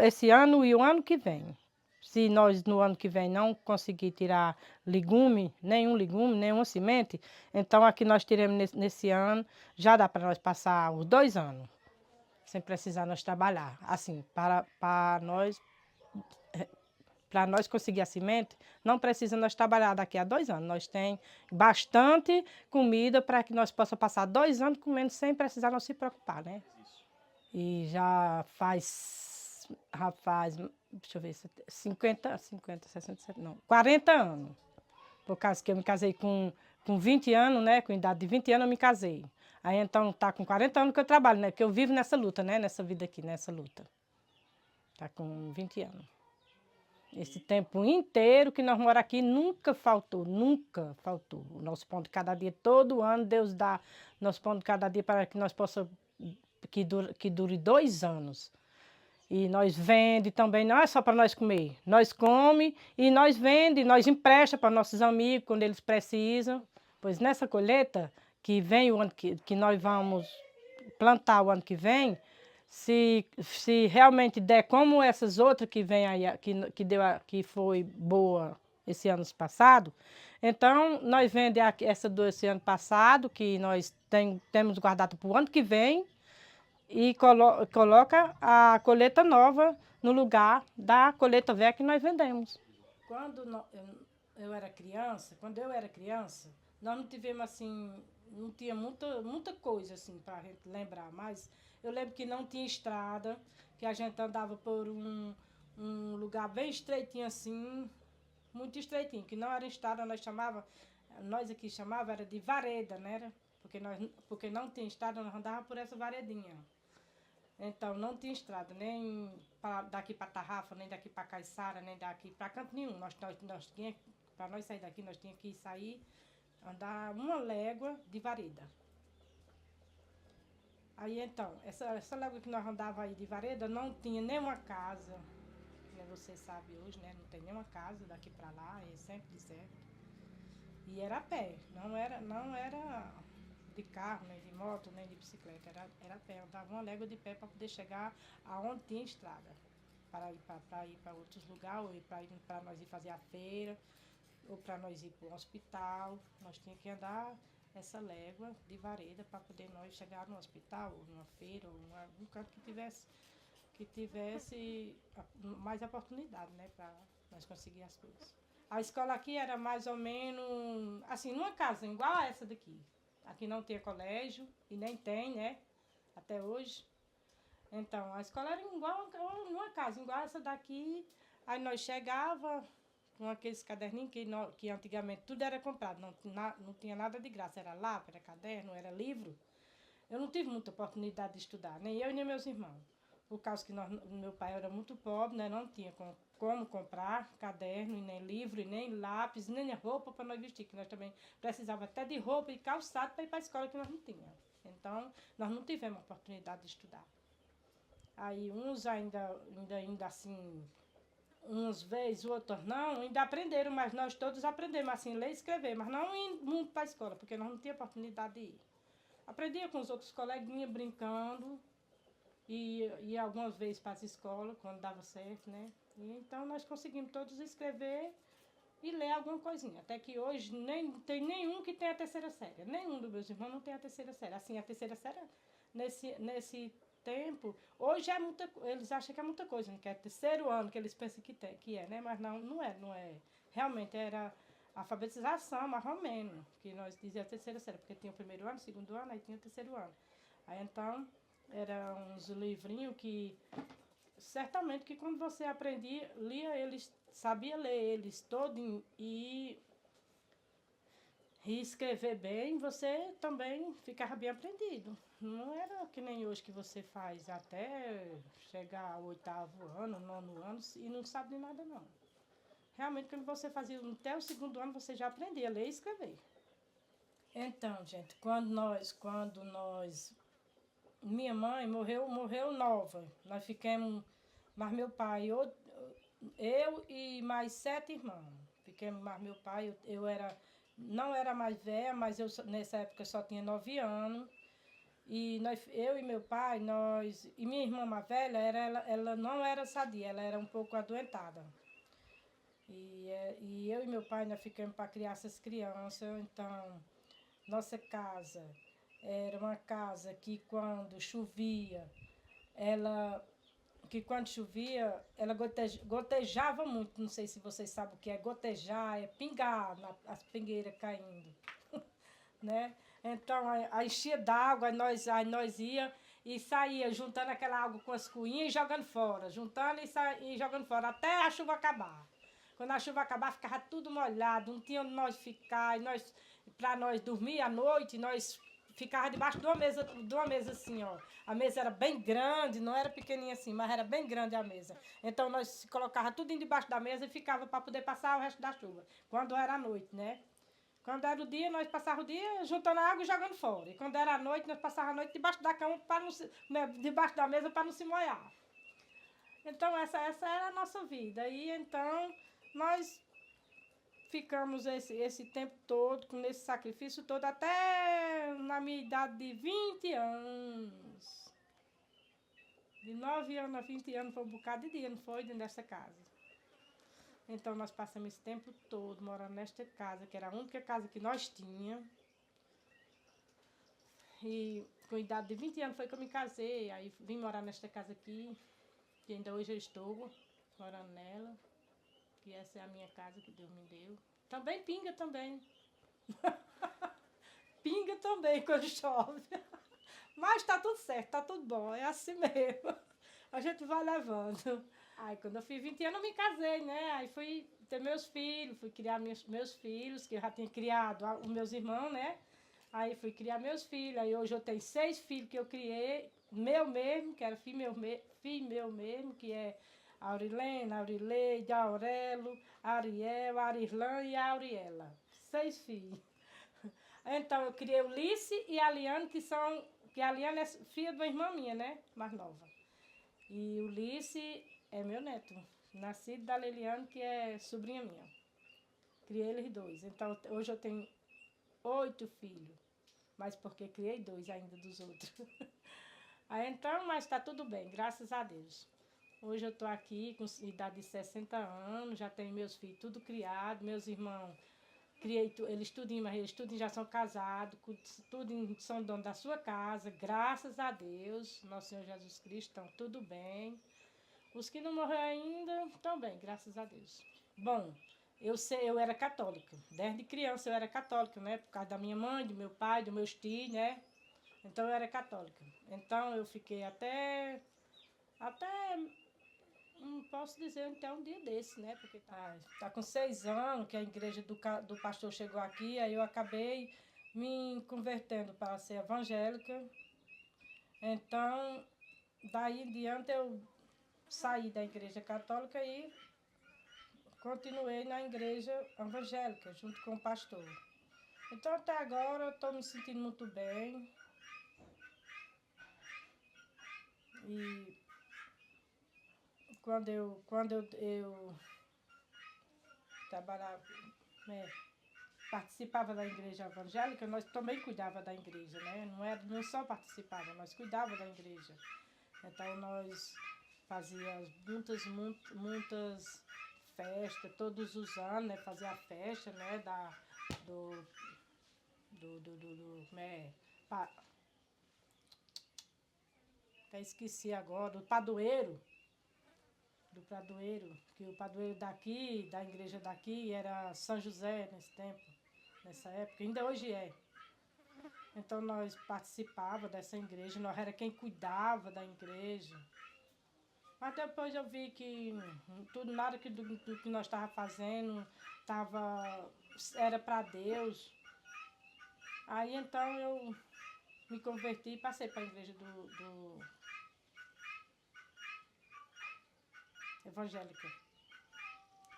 esse ano e o ano que vem. Se nós no ano que vem não conseguir tirar nenhuma semente, então aqui nós tiramos nesse ano, já dá para nós passar os 2 anos, sem precisar nós trabalhar. Assim, para nós conseguir a semente, não precisa nós trabalhar daqui a 2 anos. Nós temos bastante comida para que nós possamos passar 2 anos comendo sem precisar nós se preocupar, né? E já faz, deixa eu ver, 50, 60, não, 40 anos. Por causa que eu me casei com 20 anos, né? Com idade de 20 anos eu me casei. Aí então tá com 40 anos que eu trabalho, né? Porque eu vivo nessa luta, né? Nessa vida aqui, nessa luta. Tá com 20 anos. Esse tempo inteiro que nós moramos aqui nunca faltou. O nosso pão de cada dia, todo ano, Deus dá nosso pão de cada dia para que nós possamos, que dure 2 anos. E nós vende também, não é só para nós comer. Nós come e nós vende, nós empresta para nossos amigos quando eles precisam. Pois nessa colheita que vem o ano que nós vamos plantar o ano que vem, se realmente der como essas outras que vem aí, que foi boa esse ano passado, então nós vendemos essa desse ano passado, que nós temos guardado para o ano que vem, e coloca a colheita nova no lugar da colheita velha que nós vendemos. Quando eu era criança, nós não tivemos assim, não tinha muita coisa assim para a gente lembrar, mas eu lembro que não tinha estrada, que a gente andava por um lugar bem estreitinho assim, muito estreitinho, que não era estrada, nós aqui chamava era de vareda, né? Porque não tinha estrada, nós andava por essa varedinha. Então não tinha estrada, nem daqui para Tarrafa, nem daqui para Caiçara, nem daqui para canto nenhum. Para nós sair daqui, nós tínhamos que andar 1 légua de vareda. Aí então, essa légua que nós andava aí de vareda não tinha nenhuma casa, né? Você sabe hoje, né? Não tem nenhuma casa daqui para lá, é sempre deserto. E era a pé, não era de carro, nem de moto, nem de bicicleta, era a pé. Andava 1 légua de pé para poder chegar aonde tinha estrada, para ir para outros lugares, ou para nós ir fazer a feira, ou para nós ir para o hospital. Nós tínhamos que andar essa légua de vareda para poder nós chegar no hospital, ou numa feira, ou em algum canto que tivesse mais oportunidade, né, para nós conseguir as coisas. A escola aqui era mais ou menos, assim, numa casa igual a essa daqui. Aqui não tinha colégio, e nem tem, né, até hoje. Então, a escola era igual numa casa, igual essa daqui. Aí nós chegava com aqueles caderninhos que antigamente tudo era comprado, não tinha nada de graça, era lápis, era caderno, era livro. Eu não tive muita oportunidade de estudar, nem eu nem meus irmãos. Por causa que meu pai era muito pobre, né, não tinha como comprar caderno, e nem livro, e nem lápis, nem roupa para nós vestir, que nós também precisávamos até de roupa e calçado para ir para a escola, que nós não tínhamos. Então, nós não tivemos oportunidade de estudar. Aí uns ainda assim, uns vezes, outros não, ainda aprenderam, mas nós todos aprendemos assim, ler e escrever, mas não indo muito para a escola, porque nós não tínhamos oportunidade de ir. Aprendia com os outros coleguinhas, brincando, e algumas vezes para a escola, quando dava certo, né? E então nós conseguimos todos escrever e ler alguma coisinha. Até que hoje nem tem nenhum que tenha a terceira série. Nenhum dos meus irmãos não tem a terceira série. Assim, a terceira série, nesse tempo, hoje é muita, eles acham que é muita coisa, né? Que é terceiro ano que eles pensam que é, né? Mas não é. Realmente era alfabetização, mais ou menos, que nós dizíamos a terceira série, porque tinha o primeiro ano, o segundo ano, aí tinha o terceiro ano. Aí então, eram uns livrinhos que certamente que quando você aprendia, lia eles, sabia ler eles todos e escrever bem, você também ficava bem aprendido. Não era que nem hoje que você faz até chegar ao 8º ano, 9º ano e não sabe de nada não. Realmente quando você fazia até o 2º ano você já aprendia a ler e escrever. Então, gente, quando nós minha mãe morreu nova. Nós ficamos, mas meu pai, eu e mais 7 irmãos. Ficamos, mas meu pai, não era mais velha, mas nessa época só tinha 9 anos. E eu e meu pai, e minha irmã mais velha, ela não era sadia, ela era um pouco adoentada. E eu e meu pai, nós ficamos para criar essas crianças, então, nossa casa era uma casa que quando chovia, ela gotejava muito. Não sei se vocês sabem o que é gotejar, é pingar, as pingueiras caindo, né? Então, aí enchia d'água, aí nós ia e saía juntando aquela água com as cuinhas e jogando fora, juntando e jogando fora, até a chuva acabar. Quando a chuva acabar, ficava tudo molhado, não tinha onde nós ficar, para nós dormir à noite, nós ficava debaixo de uma mesa assim, ó. A mesa era bem grande, não era pequenininha assim, mas era bem grande a mesa. Então nós colocava tudo debaixo da mesa e ficava para poder passar o resto da chuva, quando era a noite, né? Quando era o dia, nós passávamos o dia juntando a água e jogando fora. E quando era a noite, nós passávamos a noite debaixo da cama, debaixo da mesa para não se molhar. Então essa era a nossa vida. E então nós ficamos esse tempo todo, com esse sacrifício todo, até na minha idade de 20 anos. De 9 anos a 20 anos foi um bocado de dia, não foi? Dentro dessa casa. Então nós passamos esse tempo todo morando nesta casa, que era a única casa que nós tínhamos. E com a idade de 20 anos foi que eu me casei, aí vim morar nesta casa aqui, que ainda hoje eu estou morando nela. Que essa é a minha casa que Deus me deu. Também pinga também. Pinga também quando chove. Mas tá tudo certo, tá tudo bom, é assim mesmo. A gente vai levando. Aí quando eu fiz 20 anos eu me casei, né? Aí fui ter meus filhos, fui criar meus filhos, que eu já tinha criado os meus irmãos, né? Aí fui criar meus filhos, aí hoje eu tenho 6 filhos que eu criei, meu mesmo, que era filho meu mesmo, que é Aurilena, Aurileide, Aurelo, Ariel, Arislan e Auriela. 6 filhos. Então eu criei o Lice e a Liane, que a Liane é filha de uma irmã minha, né? Mais nova. E o Lice é meu neto, nascido da Leliane, que é sobrinha minha. Criei eles 2. Então hoje eu tenho 8 filhos, mas porque criei 2 ainda dos outros. Aí então, mas tá tudo bem, graças a Deus. Hoje eu estou aqui com idade de 60 anos, já tenho meus filhos tudo criado, meus irmãos, eles tudinho, mas eles tudinho já são casados, tudinho são donos da sua casa, graças a Deus, nosso Senhor Jesus Cristo, estão tudo bem. Os que não morreram ainda, estão bem, graças a Deus. Bom, eu era católica, desde criança eu era católica, né, por causa da minha mãe, do meu pai, dos meus tios, né, então eu era católica. Então eu fiquei até não posso dizer até um dia desse, né? Porque tá com 6 anos que a igreja do pastor chegou aqui, aí eu acabei me convertendo para ser evangélica. Então, daí em diante eu saí da igreja católica e continuei na igreja evangélica, junto com o pastor. Então, até agora, eu estou me sentindo muito bem. E quando eu trabalhava, participava da igreja evangélica, nós também cuidava da igreja, né? Não só participava, nós cuidava da igreja. Então nós fazia muitas festas, todos os anos, né? Fazia a festa, né? Como é? Até esqueci agora, do padroeiro. Do padroeiro, que o padroeiro daqui, da igreja daqui, era São José nesse tempo, nessa época, ainda hoje é. Então nós participávamos dessa igreja, nós era quem cuidava da igreja. Mas depois eu vi que tudo, nada do que nós estávamos fazendo era para Deus. Aí então eu me converti e passei para a igreja do evangélica.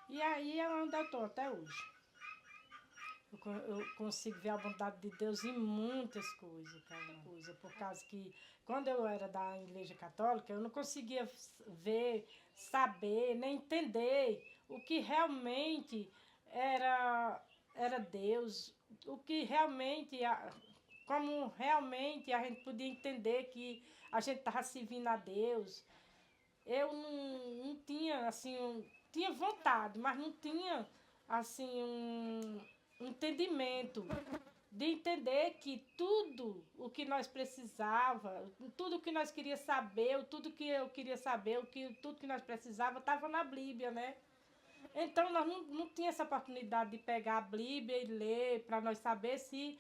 E aí é onde eu estou até hoje. Eu consigo ver a bondade de Deus em muitas coisas, por causa que quando eu era da igreja católica, eu não conseguia ver, saber, nem entender o que realmente era Deus, o que realmente, como realmente a gente podia entender que a gente estava servindo a Deus. Eu não tinha, assim, tinha vontade, mas não tinha, assim, um entendimento de entender que tudo o que nós precisava, tudo o que nós queria saber, tudo que eu queria saber, tudo que nós precisava estava na Bíblia, né? Então nós não tinha essa oportunidade de pegar a Bíblia e ler para nós saber se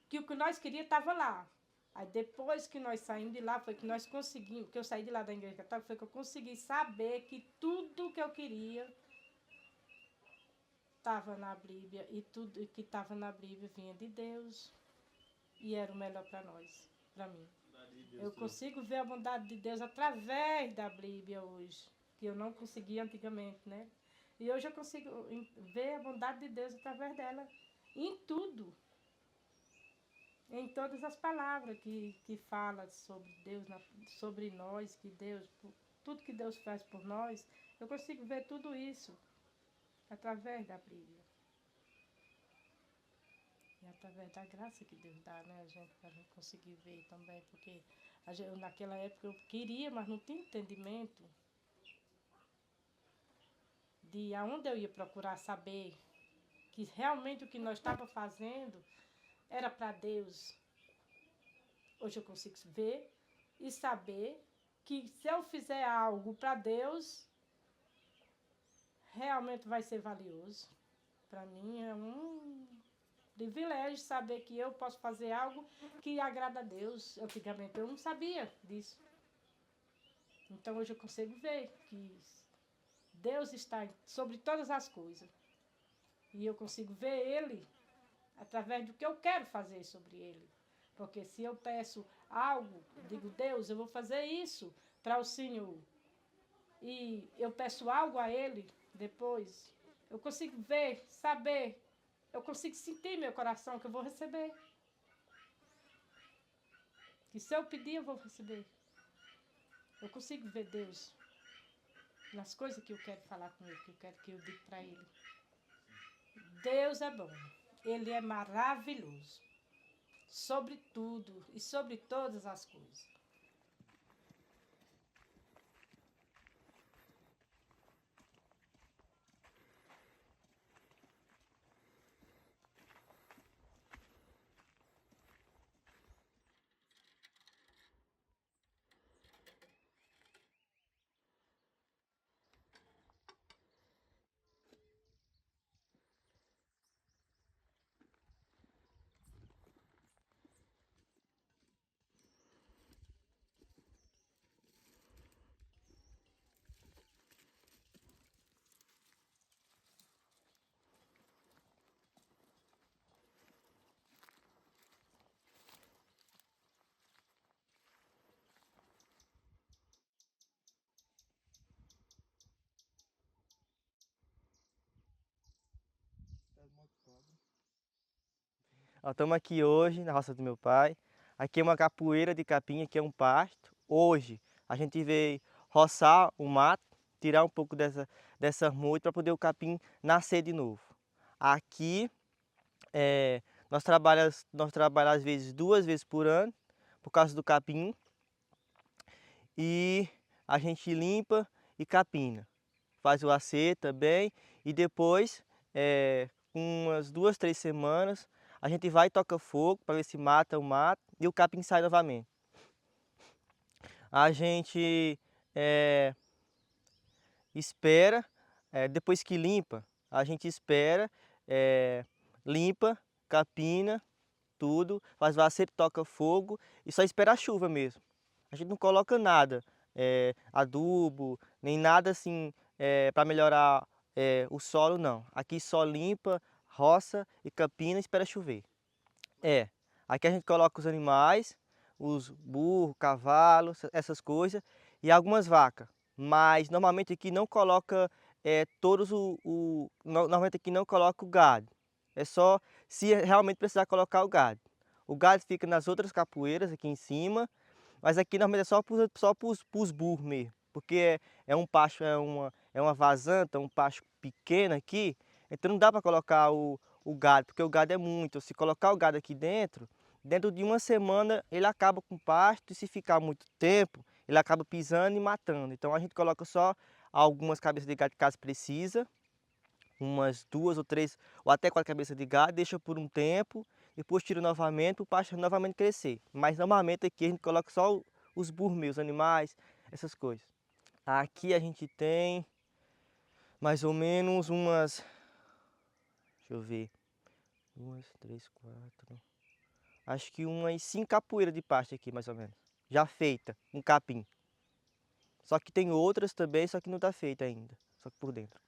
que o que nós queríamos estava lá. Aí depois que nós saímos de lá, foi que nós conseguimos, que eu saí de lá da igreja católica, foi que eu consegui saber que tudo que eu queria estava na Bíblia, e tudo que estava na Bíblia vinha de Deus e era o melhor para nós, para mim. Eu consigo ver a bondade de Deus através da Bíblia hoje, que eu não conseguia antigamente, né? E hoje eu consigo ver a bondade de Deus através dela em tudo. Em todas as palavras que fala sobre Deus, sobre nós, que Deus, tudo que Deus faz por nós, eu consigo ver tudo isso através da Bíblia. E através da graça que Deus dá, né, a gente conseguir ver também, porque naquela época eu queria, mas não tinha entendimento de aonde eu ia procurar saber que realmente o que nós estávamos fazendo era para Deus. Hoje eu consigo ver e saber que se eu fizer algo para Deus, realmente vai ser valioso. Para mim é um privilégio saber que eu posso fazer algo que agrada a Deus. Antigamente eu não sabia disso. Então hoje eu consigo ver que Deus está sobre todas as coisas. E eu consigo ver Ele através do que eu quero fazer sobre Ele. Porque se eu peço algo, digo, Deus, eu vou fazer isso para o Senhor. E eu peço algo a Ele depois, eu consigo ver, saber, eu consigo sentir meu coração que eu vou receber. Que se eu pedir, eu vou receber. Eu consigo ver Deus nas coisas que eu quero falar com Ele, que eu quero que eu diga para Ele. Deus é bom, Ele é maravilhoso. Sobre tudo e sobre todas as coisas. Estamos aqui hoje na roça do meu pai. Aqui é uma capoeira de capim, aqui é um pasto. Hoje a gente veio roçar o mato, tirar um pouco dessa moita para poder o capim nascer de novo. Aqui nós trabalhamos às vezes 2 vezes por ano, por causa do capim. e a gente limpa e capina. Faz o acerto também e depois, com umas 2, 3 semanas, a gente vai e toca fogo para ver se mata o mato e o capim sai novamente. A gente espera, depois que limpa, a gente espera, limpa, capina, tudo, faz vaceiro, toca fogo e só espera a chuva mesmo. A gente não coloca nada, adubo, nem nada assim para melhorar o solo, não. Aqui só limpa, roça e capina e espera chover. Aqui a gente coloca os animais, os burros, cavalos, essas coisas, e algumas vacas. Mas normalmente aqui não coloca todos normalmente aqui não coloca o gado. É só se realmente precisar colocar o gado. O gado fica nas outras capoeiras aqui em cima, mas aqui normalmente é só para os burros mesmo. Porque é um pasto, é uma vazanta, um pasto pequeno aqui, então não dá para colocar o gado, porque o gado é muito. Se colocar o gado aqui dentro, dentro de uma semana ele acaba com o pasto e se ficar muito tempo, ele acaba pisando e matando. Então a gente coloca só algumas cabeças de gado caso precisa, umas 2 ou 3 ou até 4 cabeças de gado, deixa por um tempo, depois tira novamente para o pasto novamente crescer. Mas normalmente aqui a gente coloca só os burros meus, animais, essas coisas. Aqui a gente tem mais ou menos umas, deixa eu ver, 2, 3, 4, acho que umas 5 capoeiras de pasto aqui mais ou menos, já feita, um capim. Só que tem outras também, só que não está feita ainda, só que por dentro.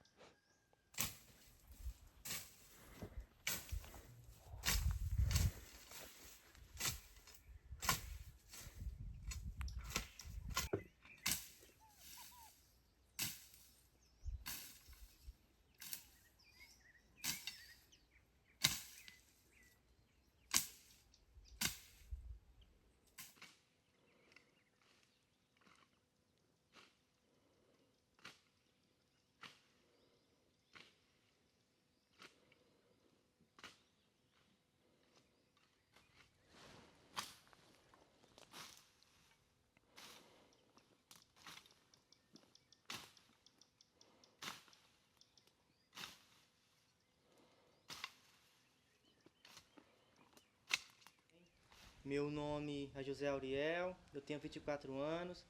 Meu nome é José Auriel, eu tenho 24 anos,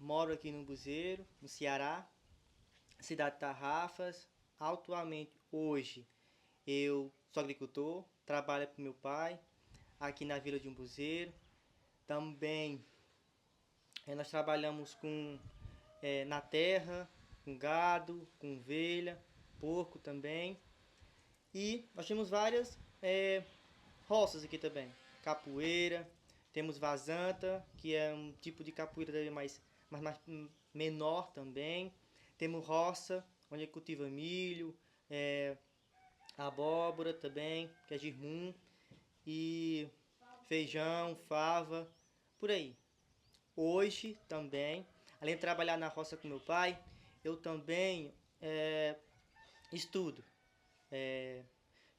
moro aqui no Buzeiro, no Ceará, cidade de Tarrafas. Atualmente, hoje, eu sou agricultor, trabalho com meu pai, aqui na Vila de Umbuzeiro. Também nós trabalhamos na terra, com gado, com ovelha, porco também. E nós temos várias roças aqui também, capoeira, temos vazanta, que é um tipo de capoeira mais menor também. Temos roça, onde cultiva milho, abóbora também, que é girmum, e feijão, fava, por aí. Hoje também, além de trabalhar na roça com meu pai, eu também estudo.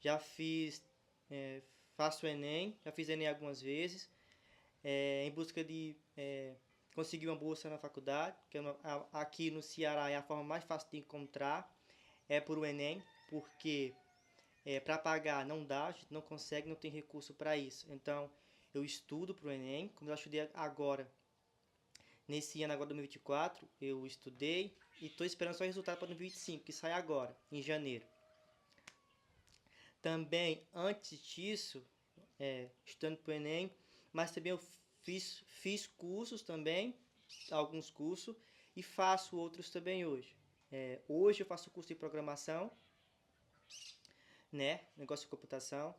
Já fiz, faço Enem, já fiz Enem algumas vezes, em busca de conseguir uma bolsa na faculdade, que aqui no Ceará é a forma mais fácil de encontrar, é por o Enem, porque para pagar não dá, a gente não consegue, não tem recurso para isso. Então, eu estudo para o Enem, como eu estudei agora, nesse ano agora 2024, eu estudei e estou esperando só o resultado para 2025, que sai agora, em janeiro. Também, antes disso, estudando para o Enem, mas também eu fiz cursos também, alguns cursos, e faço outros também hoje. Hoje eu faço curso de programação, negócio de computação,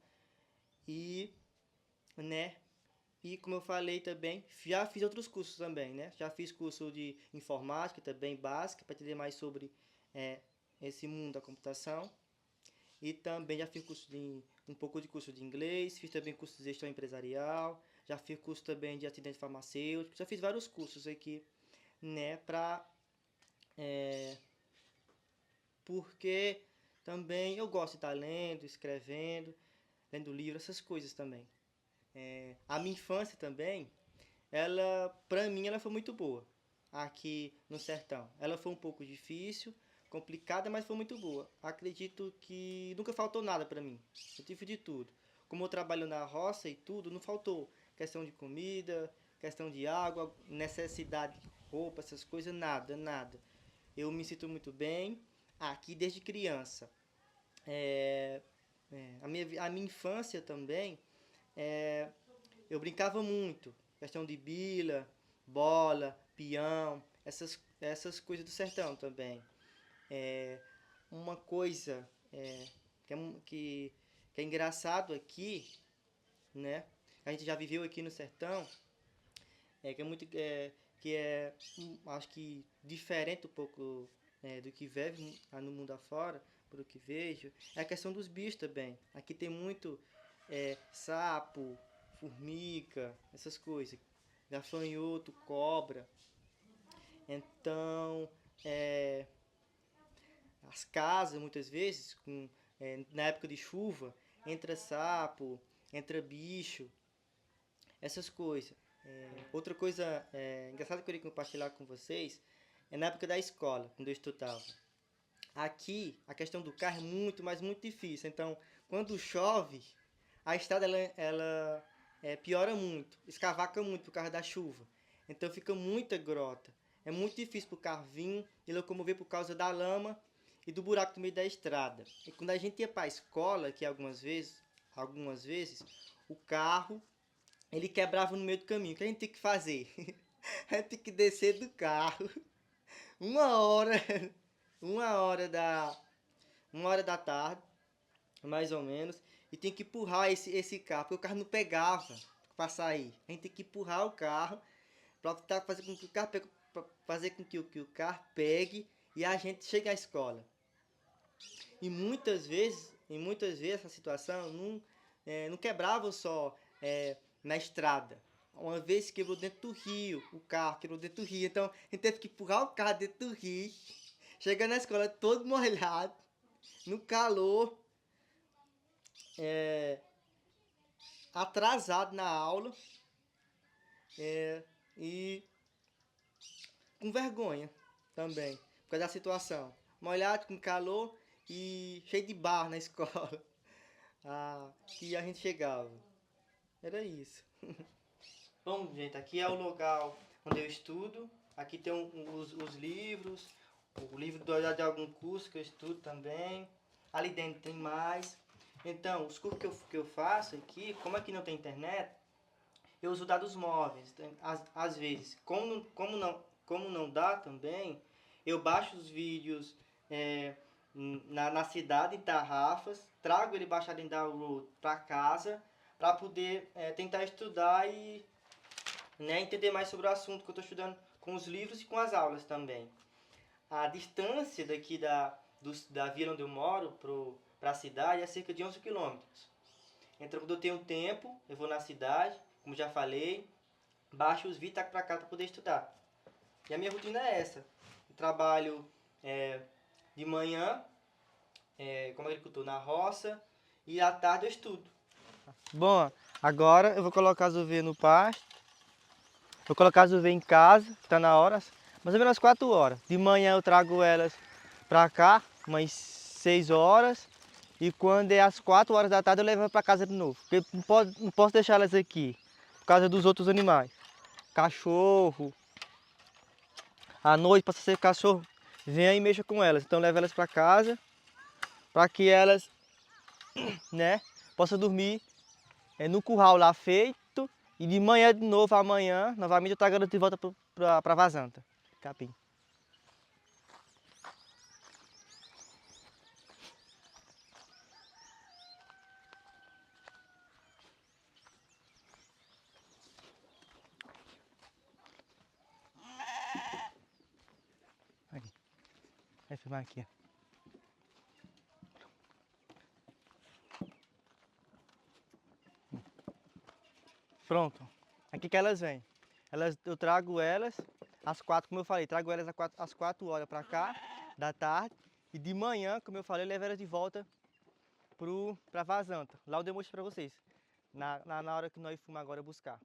e como eu falei também, já fiz outros cursos também, já fiz curso de informática também básica, para entender mais sobre esse mundo da computação, e também já fiz um pouco de curso de inglês, fiz também curso de gestão empresarial, já fiz curso também de atendente farmacêutico, já fiz vários cursos aqui, porque também eu gosto de estar lendo, escrevendo, lendo livro, essas coisas também. A minha infância também ela, para mim, ela foi muito boa aqui no sertão. Ela foi um pouco difícil, complicada, mas foi muito boa. Acredito que nunca faltou nada para mim. Eu tive de tudo. Como eu trabalho na roça e tudo, não faltou questão de comida, questão de água, necessidade de roupa, essas coisas, nada, nada. Eu me sinto muito bem aqui desde criança. É, a minha infância também, é, eu brincava muito. Questão de bila, bola, peão, essas coisas do sertão também. É, uma coisa que, que é engraçado aqui, né? A gente já viveu aqui no sertão, que é muito acho que diferente um pouco do que vive no mundo afora, pelo que vejo, é a questão dos bichos também. Aqui tem muito sapo, formiga, essas coisas, gafanhoto, cobra. Então, as casas, muitas vezes, na época de chuva, entra sapo, entra bicho, essas coisas. Outra coisa engraçada que eu queria compartilhar com vocês é na época da escola, quando eu estudava. Aqui, a questão do carro é muito, mas muito difícil. Então, quando chove, a estrada ela piora muito, escavaca muito por causa da chuva. Então, fica muita grota. É muito difícil para o carro vir e locomover por causa da lama e do buraco no meio da estrada. E quando a gente ia para a escola, que algumas vezes, o carro ele quebrava no meio do caminho. O que a gente tem que fazer? A gente tem que descer do carro 1 hora, 1 hora da tarde, mais ou menos, e tem que empurrar esse carro, porque o carro não pegava para sair. A gente tem que empurrar o carro para fazer com que o carro pegue, fazer com que o carro pegue e a gente chegue à escola. E muitas vezes essa situação não quebrava só na estrada. Uma vez quebrou dentro do rio, o carro quebrou dentro do rio. Então a gente teve que empurrar o carro dentro do rio, chegar na escola todo molhado, no calor, atrasado na aula e com vergonha também, por causa da situação. Molhado, com calor e cheio de barro na escola. Que a gente chegava. Era isso. Bom, gente, aqui é o local onde eu estudo. Aqui tem os livros, o livro de algum curso que eu estudo também. Ali dentro tem mais. Então, os cursos que eu faço aqui, como aqui não tem internet, eu uso dados móveis. Às vezes, como não dá também, eu baixo os vídeos na cidade em tarrafas, trago ele baixado em download para casa, para poder tentar estudar e entender mais sobre o assunto que eu estou estudando com os livros e com as aulas também. A distância daqui da vila onde eu moro para a cidade é cerca de 11 quilômetros. Então, quando eu tenho tempo, eu vou na cidade, como já falei, baixo os vídeos e taco para casa para poder estudar. E a minha rotina é essa. Eu trabalho de manhã como agricultor na roça e à tarde eu estudo. Bom, agora eu vou colocar as ovelhas no pasto. Vou colocar as ovelhas em casa, está na hora, mais ou menos 4 horas. De manhã eu trago elas para cá, umas 6 horas. E quando é às 4 horas da tarde eu levo para casa de novo. Porque não posso deixar elas aqui, por causa dos outros animais. Cachorro. À noite, para ser cachorro, venha e mexa com elas. Então eu levo elas para casa, para que elas possam dormir no curral lá feito. E de manhã de novo, amanhã, novamente eu trago ela de volta para a vazanta, capim. Aqui. Vai filmar aqui. Pronto. Aqui que elas vêm. Eu trago elas às 4, como eu falei, trago elas às 4 horas para cá, da tarde. E de manhã, como eu falei, eu levo elas de volta para a vazanta. Lá eu demonstro para vocês, na hora que nós fomos agora buscar.